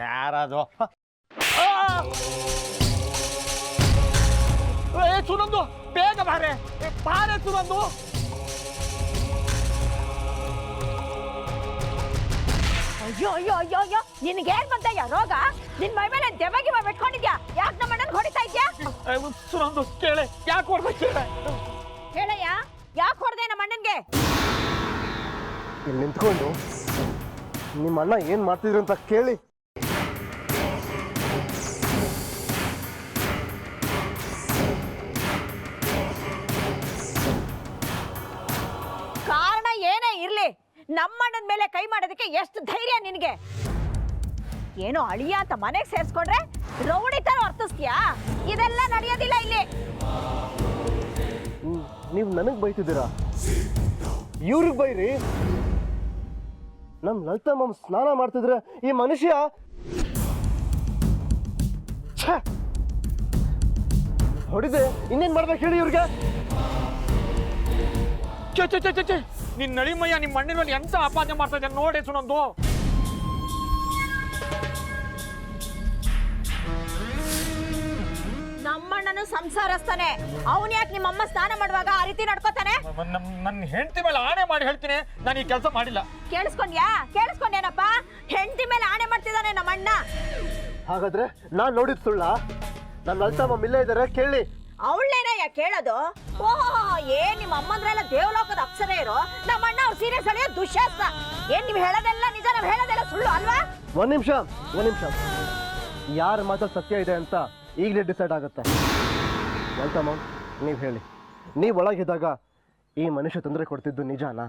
ಯಾರದು? ಸುನಂದು ಬೇಗ ಬಾರೆ ಬಾರೆ ಸುನಂದು. ಅಯ್ಯೋ ಅಯ್ಯೋ ಅಯ್ಯೋ ಅಯ್ಯೋ ನಿನ್ಗೆ ಏನ್ ಬಂತಯ್ಯ ರೋಗ? ನಿನ್ ಮೈ ಮೇಲೆ ದೆವ್ವಗಿ ಬಿಟ್ಕೊಂಡಿದ್ಯಾ? ಯಾಕೆ ನಮ್ಮ ಅಣ್ಣನ್ ಹೊಡಿತಾ ಇದ್ಯಾ? ಸುನಂದು ಕೇಳೆ, ಯಾಕೆ ಹೊಡ್ಬೇಕು ಕೇಳೆ? ಹೇಳಯ್ಯ, ಯಾಕೆ ಹೊಡೆದೆ ನಮ್ಮ ಅಣ್ಣನ್ಗೆ? ಇಲ್ಲಿ ನಿಂತ್ಕೊಂಡು ನಿಮ್ಮ ಅಣ್ಣ ಏನ್ ಮಾಡ್ತಿದ್ರು ಅಂತ ಕೇಳಿ. ಕಾರಣ ಏನೇ ಇರ್ಲಿ, ನಮ್ಮಣ್ಣನ ಮೇಲೆ ಕೈ ಮಾಡೋದಕ್ಕೆ ಎಷ್ಟು ಧೈರ್ಯ ನಿನಗೆ? ಏನೋ ಅಳಿಯ ಅಂತ ಮನೆಗೆ ಸೇರಿಸ್ಕೊಂಡ್ರೆ ರೌಡಿ ತರ ವರ್ತಿಸ್ತೀಯಾ? ಇದೆಲ್ಲ ನಡೆಯೋದಿಲ್ಲ ಇಲ್ಲಿ. ನೀವು ನನಗೆ ಬೈತಿದ್ದೀರಾ? ಇವ್ರಿಗೆ ಬೈರಿ. ನಮ್ ಲಲಿತಾ ಮಾಮ್ ಸ್ನಾನ ಮಾಡ್ತಿದ್ರೆ ಈ ಮನುಷ್ಯ ಹೊಡಿದೆ ಇನ್ನೇನ್ ಮಾಡ್ಬೇಕು ಹೇಳಿ ಇವ್ರಿಗೆ? ನಿನ್ನ ನಳಿಮಯ್ಯ ನಿಮ್ಮ ಮಣ್ಣಿನ ಮೇಲೆ ಎಂತ ಆಪಾದನೆ ಮಾಡ್ತಾ ಇದ್ದಾನೆ ನೋಡಿ ಸುನಂದು. ನಮ್ಮಣ್ಣನು ಸಂಸಾರಸ್ತಾನೆ, ಅವನ್ ಯಾಕೆ ನಿಮ್ಮಮ್ಮ ಸ್ನಾನ ಮಾಡುವಾಗ ಆ ರೀತಿ ನಡ್ಕೋತಾನೆ? ನನ್ನ ಹೆಂಡತಿ ಮೇಲೆ ಆಣೆ ಮಾಡಿ ಹೇಳ್ತೀನಿ, ನಾನು ಈ ಕೆಲಸ ಮಾಡಿಲ್ಲ. ಕೇಳಿಸ್ಕೊಂಡ್ಯಾನಪ್ಪ? ಹೆಂಡತಿ ಮೇಲೆ ಆಣೆ ಮಾಡ್ತಿದ್ದಾನೆ ನಮ್ಮಣ್ಣ. ಹಾಗಾದ್ರೆ ನಾನ್ ನೋಡಿದ್ ಸುಳ್ಳ? ನಮ್ ಲಲಿತಾ ಮಾಮ್ ಇಲ್ಲೇ ಇದಾರೆ, ಕೇಳಿ. ಅವಳೇನಯ್ಯ ಕೇಳೋದು? ಓಹೋ, ಏನ್ ನಿಮ್ಮ ಅಮ್ಮಂದ್ರೆಲ್ಲ ದೇವಲೋಕದ ಅಪ್ಸರ ಇರೋ, ನಮ್ಮಣ್ಣ ಅವ್ರು ಸೀರಿಯಸ್ ಅಳಿಯೋ ದುಶ್ಯಾಸ್ತ್ರ. ಏನ್ ನೀವ್ ಹೇಳೋದೆಲ್ಲ ನಿಜ, ನಾವ್ ಹೇಳೋದೆಲ್ಲ ಸುಳ್ಳು ಅಲ್ವಾ? ಒಂದ್ ನಿಮಿಷ ಯಾರ ಮಾತಲ್ಲಿ ಸತ್ಯ ಇದೆ ಅಂತ ಈಗಲೇ ಡಿಸೈಡ್ ಆಗುತ್ತೆ. ಲಲಿತಾ ಮಾಮ್, ನೀವ್ ಹೇಳಿ, ನೀವ್ ಒಳಗಿದ್ದಾಗ ಈ ಮನುಷ್ಯ ತೊಂದರೆ ಕೊಡ್ತಿದ್ದು ನಿಜಾನಾ?